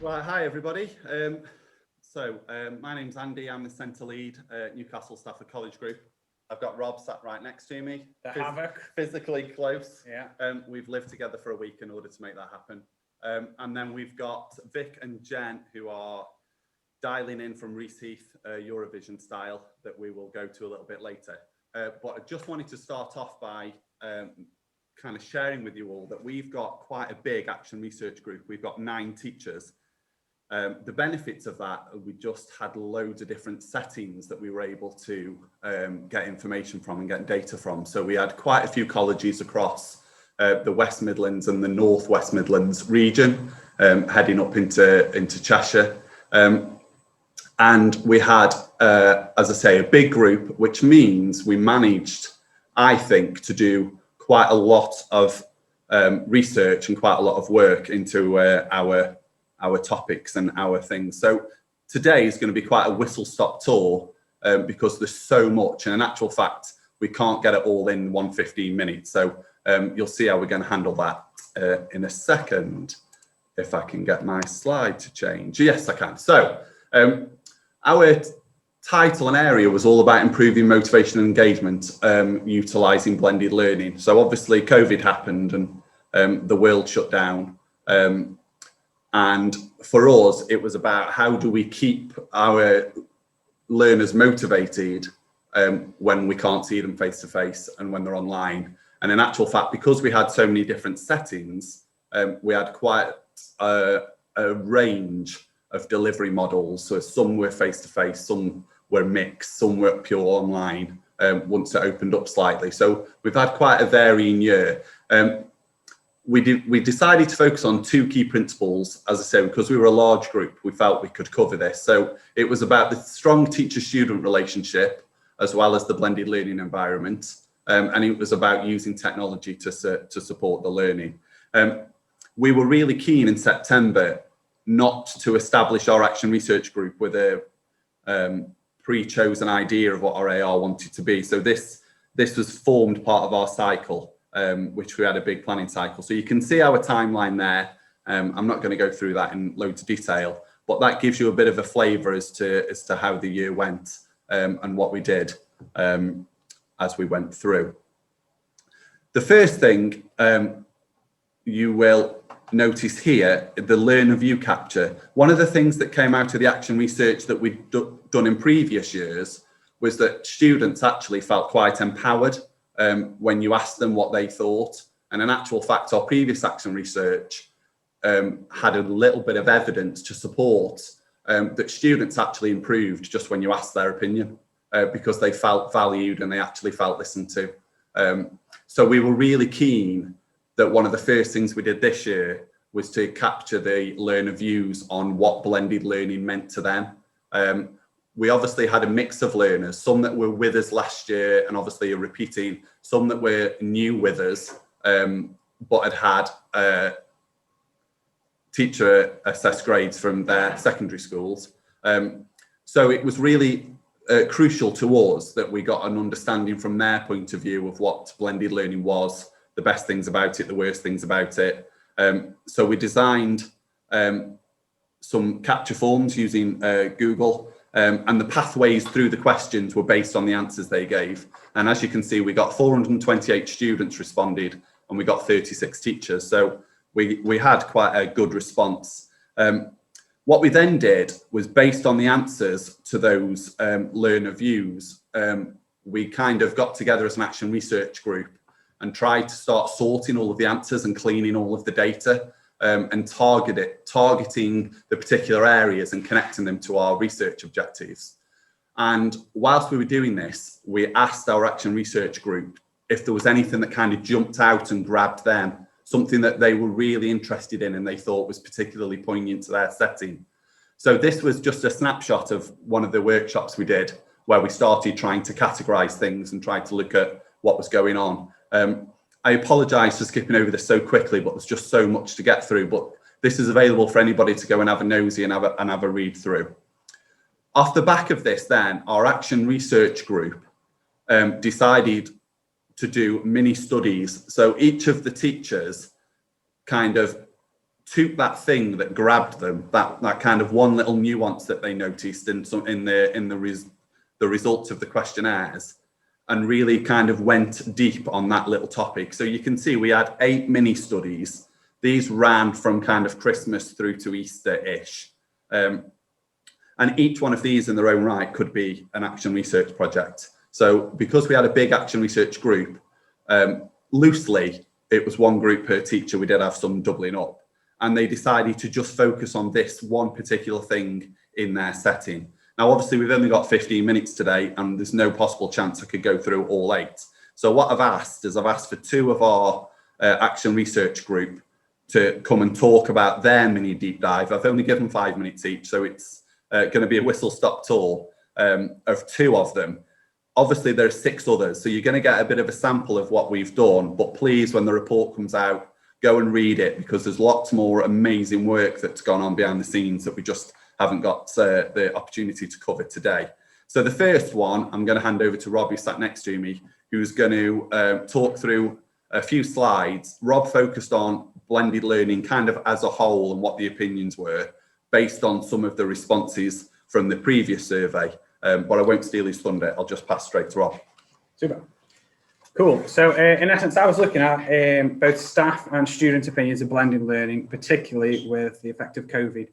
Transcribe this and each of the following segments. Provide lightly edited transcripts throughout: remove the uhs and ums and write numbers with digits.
Right, hi everybody. My name's Andy. I'm the centre lead at Newcastle Stafford College Group. I've got Rob sat right next to me. The Havoc. Physically close. Yeah. We've lived together for a week in order to make that happen. And then we've got Vic and Jen who are dialing in from Reese Heath, Eurovision style, that we will go to a little bit later. But I just wanted to start off by kind of sharing with you all that we've got quite a big action research group. We've got 9 teachers. The benefits of that, we just had loads of different settings that we were able to get information from and get data from. So we had quite a few colleges across the West Midlands and the North West Midlands region, heading up into Cheshire. And we had, as I say, a big group, which means we managed, I think, to do quite a lot of research and quite a lot of work into our topics and our things. So today is going to be quite a whistle-stop tour because there's so much, and in actual fact, we can't get it all in 115 minutes. So you'll see how we're going to handle that in a second, if I can get my slide to change. Yes, I can. So our title and area was all about improving motivation and engagement, utilising blended learning. So obviously COVID happened and the world shut down. And for us, it was about how do we keep our learners motivated when we can't see them face to face and when they're online. And in actual fact, because we had so many different settings, we had quite a range of delivery models. So some were face to face, some were mixed, some were pure online once it opened up slightly. So we've had quite a varying year. We decided to focus on 2 key principles, as I say, because we were a large group, we felt we could cover this. So it was about the strong teacher-student relationship, as well as the blended learning environment. And it was about using technology to support the learning. We were really keen in September not to establish our action research group with a pre-chosen idea of what our AR wanted to be. So this was formed part of our cycle, which we had a big planning cycle. So you can see our timeline there. I'm not going to go through that in loads of detail, but that gives you a bit of a flavour as to how the year went and what we did as we went through. The first thing you will notice here, the learner view capture. One of the things that came out of the action research that we'd done in previous years was that students actually felt quite empowered when you asked them what they thought. And in actual fact, our previous action research had a little bit of evidence to support that students actually improved just when you asked their opinion because they felt valued and they actually felt listened to. So we were really keen that one of the first things we did this year was to capture the learner views on what blended learning meant to them. We obviously had a mix of learners, some that were with us last year and obviously are repeating, some that were new with us, but had teacher assessed grades from their secondary schools. So it was really crucial to us that we got an understanding from their point of view of what blended learning was, the best things about it, the worst things about it. So we designed some capture forms using Google, and the pathways through the questions were based on the answers they gave. And as you can see, we got 428 students responded and we got 36 teachers. So we had quite a good response. What we then did was based on the answers to those learner views, we kind of got together as an action research group and tried to start sorting all of the answers and cleaning all of the data and targeting the particular areas and connecting them to our research objectives. And whilst we were doing this, we asked our action research group if there was anything that kind of jumped out and grabbed them, something that they were really interested in and they thought was particularly poignant to their setting. So this was just a snapshot of one of the workshops we did where we started trying to categorize things and tried to look at what was going on. I apologise for skipping over this so quickly, but there's just so much to get through. But this is available for anybody to go and have a nosy and have a read through. Off the back of this, then, our action research group decided to do mini studies. So each of the teachers kind of took that thing that grabbed them, that kind of one little nuance that they noticed in the results of the questionnaires, and really kind of went deep on that little topic. So you can see we had 8 mini studies. These ran from kind of Christmas through to Easter-ish. And each one of these in their own right could be an action research project. So because we had a big action research group, loosely, it was one group per teacher. We did have some doubling up, and they decided to just focus on this one particular thing in their setting. Now, obviously, we've only got 15 minutes today, and there's no possible chance I could go through all 8. So what I've asked is I've asked for 2 of our action research group to come and talk about their mini deep dive. I've only given 5 minutes each, so it's going to be a whistle-stop tour of 2 of them. Obviously, there are 6 others, so you're going to get a bit of a sample of what we've done, but please, when the report comes out, go and read it, because there's lots more amazing work that's gone on behind the scenes that we just haven't got the opportunity to cover today. So the first one, I'm going to hand over to Rob, who sat next to me, who's going to talk through a few slides. Rob focused on blended learning kind of as a whole and what the opinions were based on some of the responses from the previous survey. But I won't steal his thunder. I'll just pass straight to Rob. Super. Cool. So in essence, I was looking at both staff and student opinions of blended learning, particularly with the effect of COVID.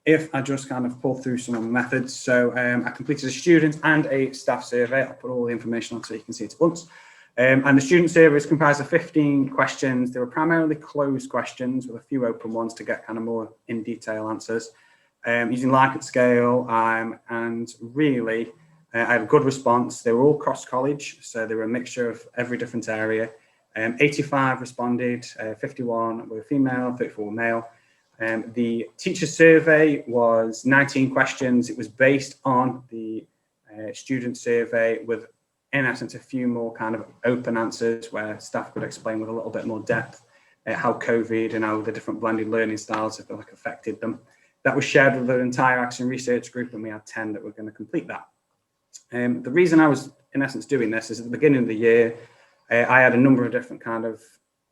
If I just kind of pull through some of the methods. So I completed a student and a staff survey. I'll put all the information on so you can see it at once. And the student survey is comprised of 15 questions. They were primarily closed questions with a few open ones to get kind of more in detail answers. Using Likert scale, and really I had a good response. They were all cross college, so they were a mixture of every different area. 85 responded, 51 were female, 34 male. The teacher survey was 19 questions. It was based on the student survey with, in essence, a few more kind of open answers where staff could explain with a little bit more depth how COVID and how the different blended learning styles have affected them. That was shared with the entire action research group, and we had 10 that were going to complete that. The reason I was, in essence, doing this is at the beginning of the year, I had a number of different kind of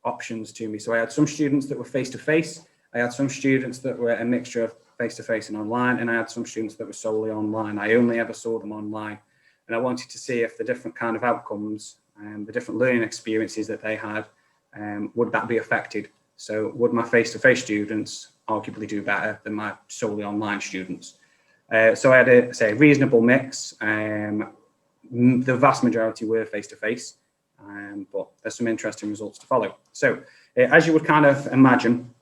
options to me. So I had some students that were face-to-face. I had some students that were a mixture of face-to-face and online, and I had some students that were solely online. I only ever saw them online. And I wanted to see if the different kind of outcomes and the different learning experiences that they had, would that be affected? So would my face-to-face students arguably do better than my solely online students? So I had a reasonable mix. The vast majority were face-to-face, but there's some interesting results to follow. So as you would kind of imagine,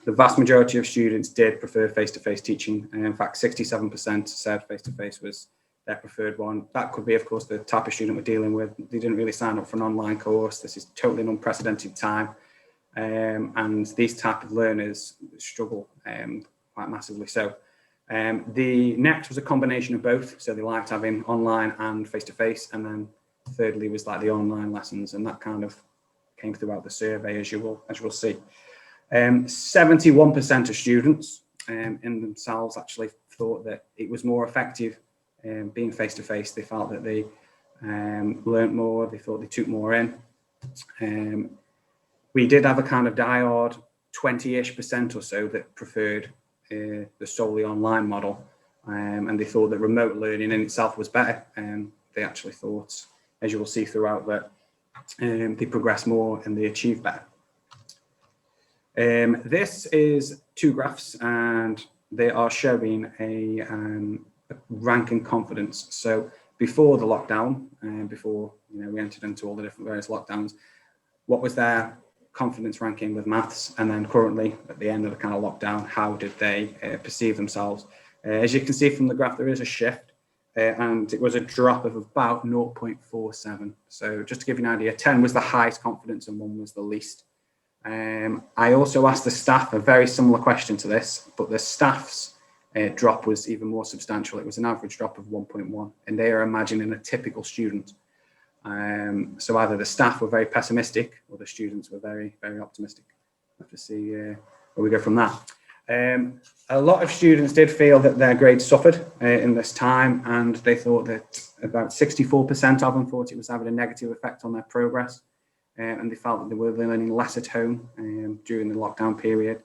the vast majority of students did prefer face-to-face teaching. And in fact, 67% said face-to-face was their preferred one. That could be, of course, the type of student we're dealing with. They didn't really sign up for an online course. This is totally an unprecedented time. And these type of learners struggle quite massively. So the next was a combination of both. So they liked having online and face-to-face. And then thirdly was like the online lessons. And that kind of came throughout the survey, as you will see. 71% of students in themselves actually thought that it was more effective being face-to-face. They felt that they learnt more, they thought they took more in. We did have a kind of diehard 20-ish% or so that preferred the solely online model, and they thought that remote learning in itself was better. They actually thought, as you will see throughout, that they progress more and they achieve better. This is 2 graphs, and they are showing a ranking confidence. So before the lockdown, before we entered into all the different various lockdowns, what was their confidence ranking with maths? And then currently at the end of the kind of lockdown, how did they perceive themselves? As you can see from the graph, there is a shift, and it was a drop of about 0.47. So just to give you an idea, 10 was the highest confidence and 1 was the least. I also asked the staff a very similar question to this, but the staff's drop was even more substantial. It was an average drop of 1.1, and they are imagining a typical student. So either the staff were very pessimistic or the students were very, very optimistic. We'll have to see where we go from that. A lot of students did feel that their grades suffered in this time, and they thought that about 64% of them thought it was having a negative effect on their progress. and they felt that they were learning less at home during the lockdown period.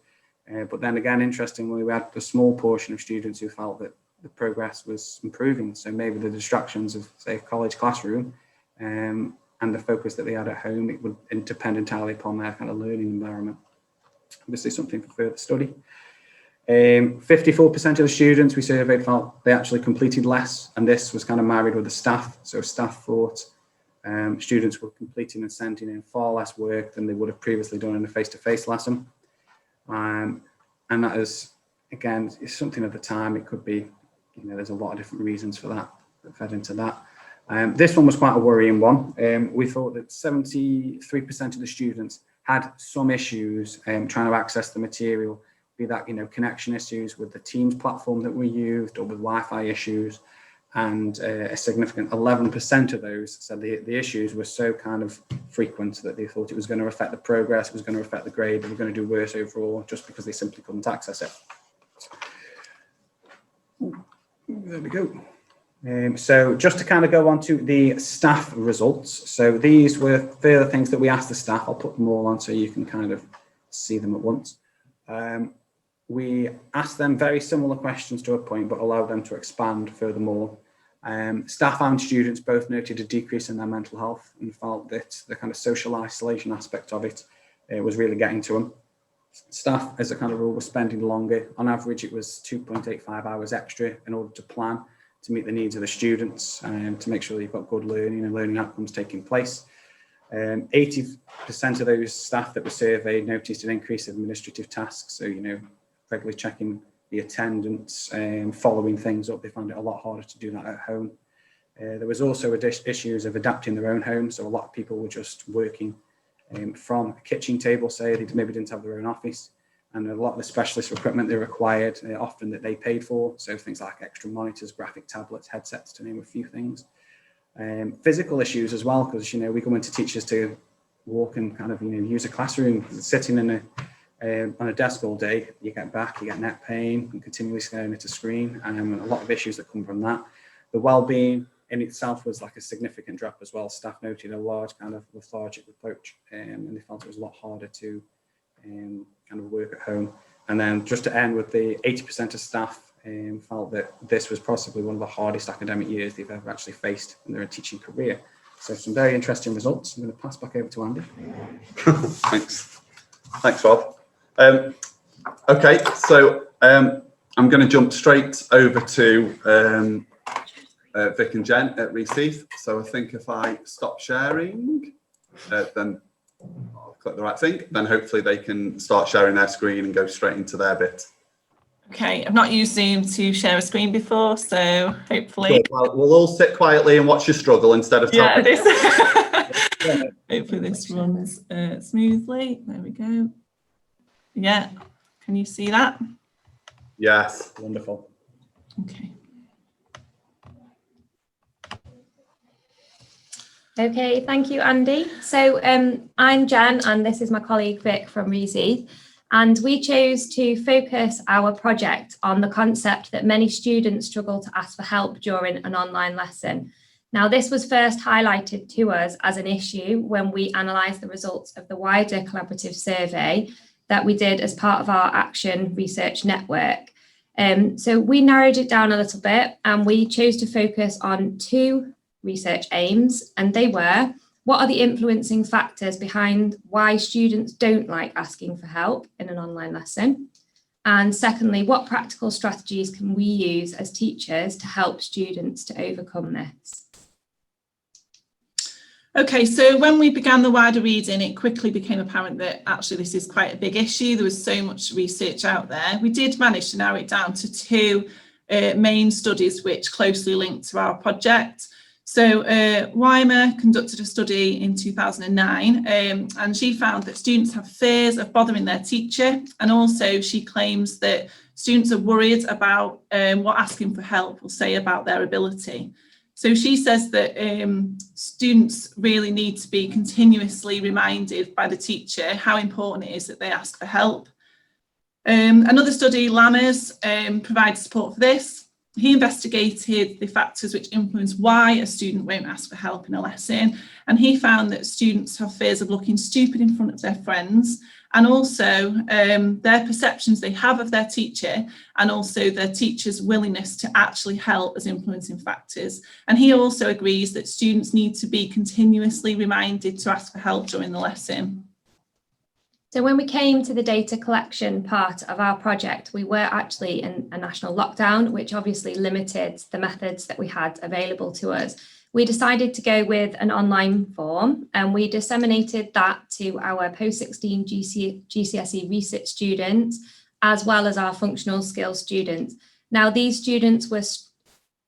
But then again, interestingly, we had a small portion of students who felt that the progress was improving. So maybe the distractions of, say, a college classroom and the focus that they had at home, it would depend entirely upon their kind of learning environment. Obviously something for further study. 54% of the students we surveyed felt they actually completed less, and this was kind of married with the staff. So staff thought students were completing and sending in far less work than they would have previously done in a face-to-face lesson. And that is, again, it's something at the time. It could be, there's a lot of different reasons for that fed into that. This one was quite a worrying one. We thought that 73% of the students had some issues trying to access the material, be that, connection issues with the Teams platform that we used or with Wi-Fi issues. And a significant 11% of those said the issues were so kind of frequent that they thought it was going to affect the progress, it was going to affect the grade, they were going to do worse overall just because they simply couldn't access it. There we go. So just to kind of go on to the staff results. So these were further things that we asked the staff. I'll put them all on so you can kind of see them at once. We asked them very similar questions to a point, but allowed them to expand furthermore. Staff and students both noted a decrease in their mental health and felt that the kind of social isolation aspect of it was really getting to them. Staff, as a kind of rule, were spending longer. On average, it was 2.85 hours extra in order to plan to meet the needs of the students and to make sure that you've got good learning and learning outcomes taking place. 80% of those staff that were surveyed noticed an increase in administrative tasks. So, regularly checking the attendance and following things up. They found it a lot harder to do that at home. There was also issues of adapting their own home. So a lot of people were just working from a kitchen table, say they maybe didn't have their own office. And a lot of the specialist equipment they required, often that they paid for. So things like extra monitors, graphic tablets, headsets, to name a few things. Physical issues as well, because, we go into teachers to walk and kind of, use a classroom, sitting in on a desk all day. You get back, you get neck pain, and continually staring at a screen, and a lot of issues that come from that. The well-being in itself was like a significant drop as well. Staff noted a large kind of lethargic approach, and they felt it was a lot harder to kind of work at home. And then just to end with the 80% of staff felt that this was possibly one of the hardest academic years they've ever actually faced in their teaching career. So some very interesting results. I'm going to pass back over to Andy. Thanks, Rob. Okay, so I'm going to jump straight over to Vic and Jen at Reseith. So I think if I stop sharing, then I'll click the right thing, then hopefully they can start sharing their screen and go straight into their bit. Okay, I've not used Zoom to share a screen before, so hopefully... Good. Well, we'll all sit quietly and watch you struggle instead of talking. Yeah, hopefully this runs smoothly. There we go. Yeah, can you see that? Yes, wonderful. Okay. Okay, thank you, Andy. So I'm Jen, and this is my colleague Vic from Reseith. And we chose to focus our project on the concept that many students struggle to ask for help during an online lesson. Now, this was first highlighted to us as an issue when we analysed the results of the wider collaborative survey that we did as part of our Action Research Network. So we narrowed it down a little bit, and we chose to focus on two research aims, and they were: what are the influencing factors behind why students don't like asking for help in an online lesson? And secondly, what practical strategies can we use as teachers to help students to overcome this? Okay, so when we began the wider reading, it quickly became apparent that actually this is quite a big issue. There was so much research out there. We did manage to narrow it down to two main studies which closely linked to our project. So Weimer conducted a study in 2009, and she found that students have fears of bothering their teacher, and also she claims that students are worried about what asking for help will say about their ability. So she says that students really need to be continuously reminded by the teacher how important it is that they ask for help. Another study, Lammers, provides support for this. he investigated the factors which influence why a student won't ask for help in a lesson, and he found that students have fears of looking stupid in front of their friends, and also their perceptions they have of their teacher, and also their teacher's willingness to actually help as influencing factors. And he also agrees that students need to be continuously reminded to ask for help during the lesson. So when we came to the data collection part of our project, we were actually in a national lockdown, which obviously limited the methods that we had available to us. We decided to go with an online form, and we disseminated that to our post-16 GCSE research students, as well as our functional skills students. Now, these students were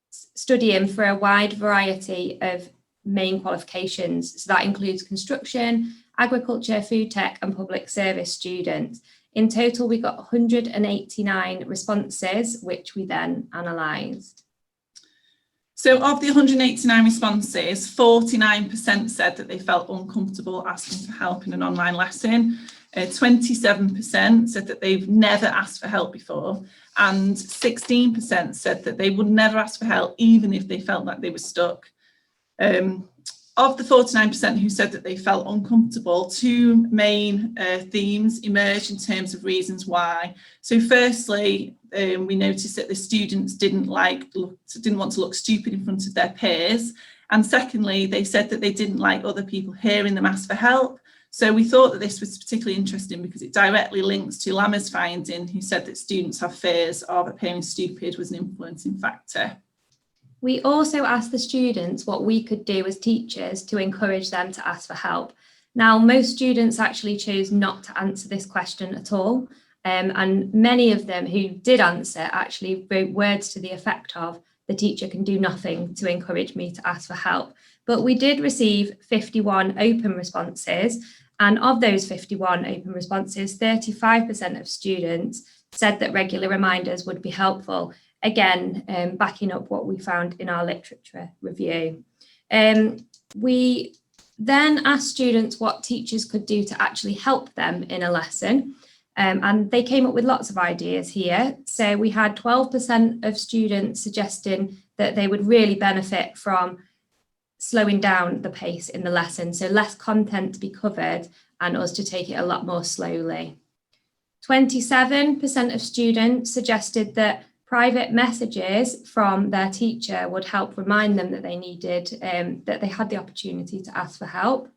studying for a wide variety of main qualifications. So that includes construction, agriculture, food tech and public service students. In total, we got 189 responses, which we then analysed. So of the 189 responses, 49% said that they felt uncomfortable asking for help in an online lesson. 27% said that they've never asked for help before, and 16% said that they would never ask for help even if they felt like they were stuck. Of the 49% who said that they felt uncomfortable, two main themes emerged in terms of reasons why. So firstly, we noticed that the students didn't want to look stupid in front of their peers. And secondly, they said that they didn't like other people hearing them ask for help. So we thought that this was particularly interesting because it directly links to Lammer's finding, who said that students have fears of appearing stupid was an influencing factor. We also asked the students what we could do as teachers to encourage them to ask for help. Now, most students actually chose not to answer this question at all. And many of them who did answer actually wrote words to the effect of, the teacher can do nothing to encourage me to ask for help. But we did receive 51 open responses. And of those 51 open responses, 35% of students said that regular reminders would be helpful. Again, backing up what we found in our literature review. We then asked students what teachers could do to actually help them in a lesson. And they came up with lots of ideas here. So we had 12% of students suggesting that they would really benefit from slowing down the pace in the lesson. So less content to be covered and us to take it a lot more slowly. 27% of students suggested that private messages from their teacher would help remind them that they needed, that they had the opportunity to ask for help.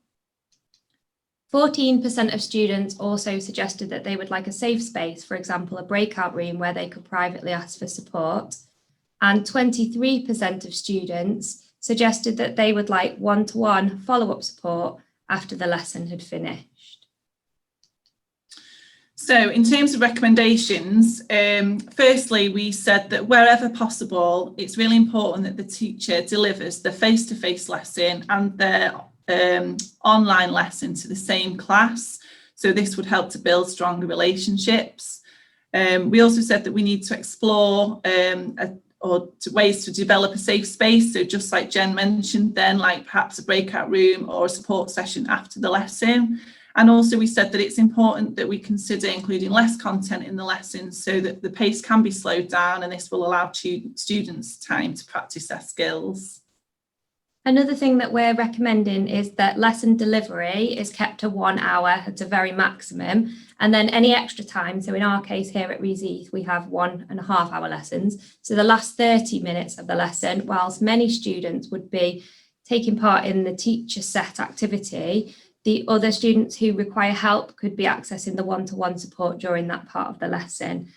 14% of students also suggested that they would like a safe space, for example, a breakout room where they could privately ask for support. And 23% of students suggested that they would like one-to-one follow-up support after the lesson had finished. So in terms of recommendations, firstly, we said that wherever possible, it's really important that the teacher delivers the face-to-face lesson and their online lesson to the same class. So this would help to build stronger relationships. We also said that we need to explore ways to develop a safe space. So just like Jen mentioned then, like perhaps a breakout room or a support session after the lesson. And also we said that it's important that we consider including less content in the lessons so that the pace can be slowed down, and this will allow students time to practice their skills. Another thing that we're recommending is that lesson delivery is kept to 1 hour at a very maximum, and then any extra time. So in our case here at Reeseath, we have 1.5 hour lessons. So the last 30 minutes of the lesson, whilst many students would be taking part in the teacher set activity, the other students who require help could be accessing the one-to-one support during that part of the lesson.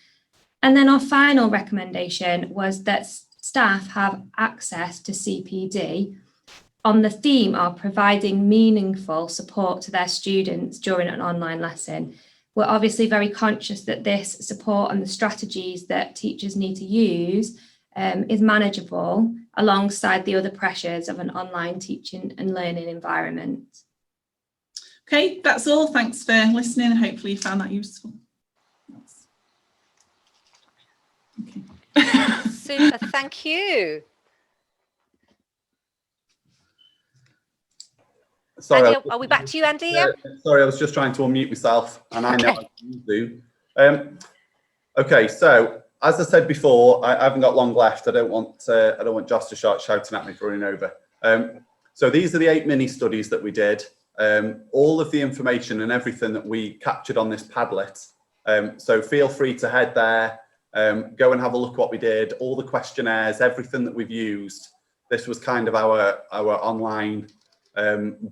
And then our final recommendation was that staff have access to CPD on the theme of providing meaningful support to their students during an online lesson. We're obviously very conscious that this support and the strategies that teachers need to use is manageable alongside the other pressures of an online teaching and learning environment. Okay, that's all. Thanks for listening. Hopefully you found that useful. Okay. Super, thank you. Sorry, Andy, are we back to you, Andy? Yeah. Sorry, I was just trying to unmute myself, and I know I can do. Okay, so as I said before, I haven't got long left. I don't want Josh to start shouting at me for running over. So these are the 8 mini studies that we did. All of the information and everything that we captured on this Padlet. So feel free to head there, go and have a look what we did, all the questionnaires, everything that we've used. This was kind of our online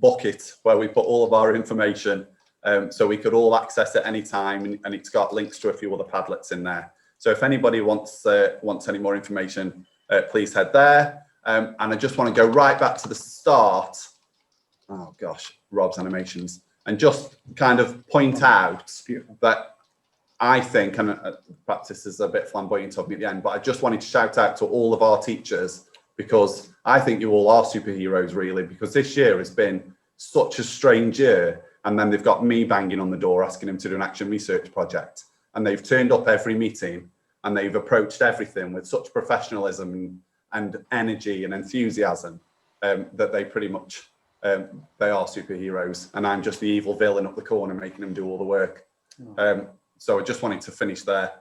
bucket where we put all of our information, so we could all access it any time, and it's got links to a few other Padlets in there. So if anybody wants any more information, please head there. And I just want to go right back to the start. Oh gosh, Rob's animations, and just kind of point out that I think, and perhaps this is a bit flamboyant of me at the end, but I just wanted to shout out to all of our teachers, because I think you all are superheroes, really, because this year has been such a strange year. And then they've got me banging on the door asking them to do an action research project. And they've turned up every meeting, and they've approached everything with such professionalism and energy and enthusiasm that they pretty much, they are superheroes. And I'm just the evil villain up the corner making them do all the work. So I just wanted to finish there